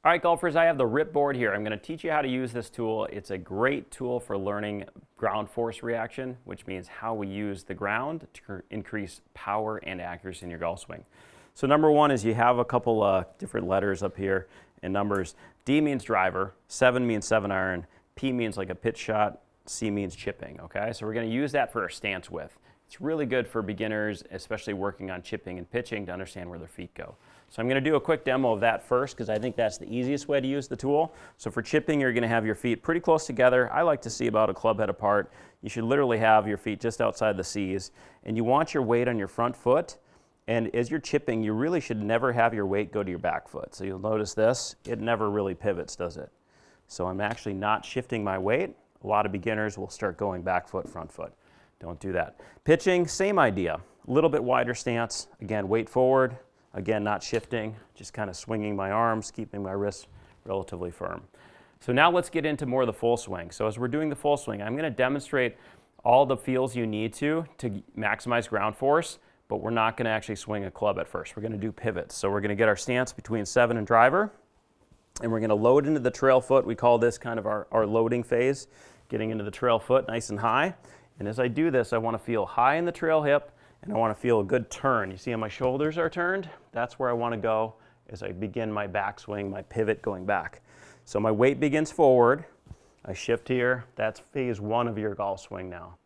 All right, golfers, I have the RypBoard here. I'm going to teach you how to use this tool. It's a great tool for learning ground force reaction, which means how we use the ground to increase power and accuracy in your golf swing. So number one is you have a couple different letters up here and numbers. D means driver, 7 means 7-iron, P means like a pitch shot, C means chipping, okay? So we're going to use that for our stance width. It's really good for beginners, especially working on chipping and pitching, to understand where their feet go. So I'm going to do a quick demo of that first because I think that's the easiest way to use the tool. So for chipping, you're going to have your feet pretty close together. I like to see about a club head apart. You should literally have your feet just outside the C's. And you want your weight on your front foot. And as you're chipping, you really should never have your weight go to your back foot. So you'll notice this, it never really pivots, does it? So I'm actually not shifting my weight. A lot of beginners will start going back foot, front foot. Don't do that. Pitching, same idea. A little bit wider stance. Again, weight forward. Again, not shifting, just kind of swinging my arms, keeping my wrists relatively firm. So now let's get into more of the full swing. So as we're doing the full swing, I'm going to demonstrate all the feels you need to maximize ground force, but we're not going to actually swing a club at first. We're going to do pivots. So we're going to get our stance between 7 and driver, and we're going to load into the trail foot. We call this kind of our loading phase, getting into the trail foot nice and high. And as I do this, I want to feel high in the trail hip, and I want to feel a good turn. You see how my shoulders are turned? That's where I want to go as I begin my backswing, my pivot going back. So my weight begins forward. I shift here. That's phase one of your golf swing now.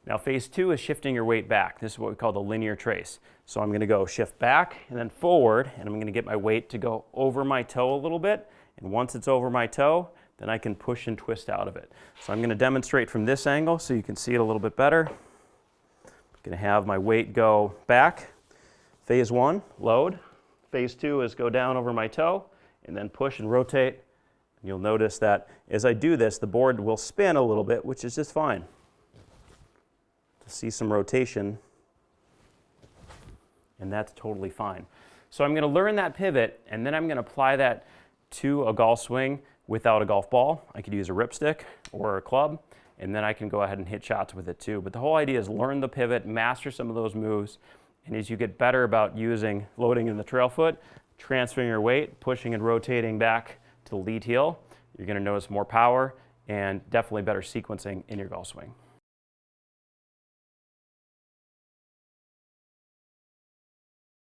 Now phase two is shifting your weight back. This is what we call the linear trace. So I'm going to go shift back and then forward, and I'm going to get my weight to go over my toe a little bit. And once it's over my toe, then I can push and twist out of it. So I'm going to demonstrate from this angle so you can see it a little bit better. Going to have my weight go back. Phase one, load. Phase two is go down over my toe and then push and rotate. And you'll notice that as I do this, the board will spin a little bit, which is just fine. To see some rotation, and that's totally fine. So I'm going to learn that pivot, and then I'm going to apply that to a golf swing without a golf ball. I could use a ripstick or a club, and then I can go ahead and hit shots with it too. But the whole idea is learn the pivot, master some of those moves, and as you get better about loading in the trail foot, transferring your weight, pushing and rotating back to the lead heel, you're going to notice more power and definitely better sequencing in your golf swing.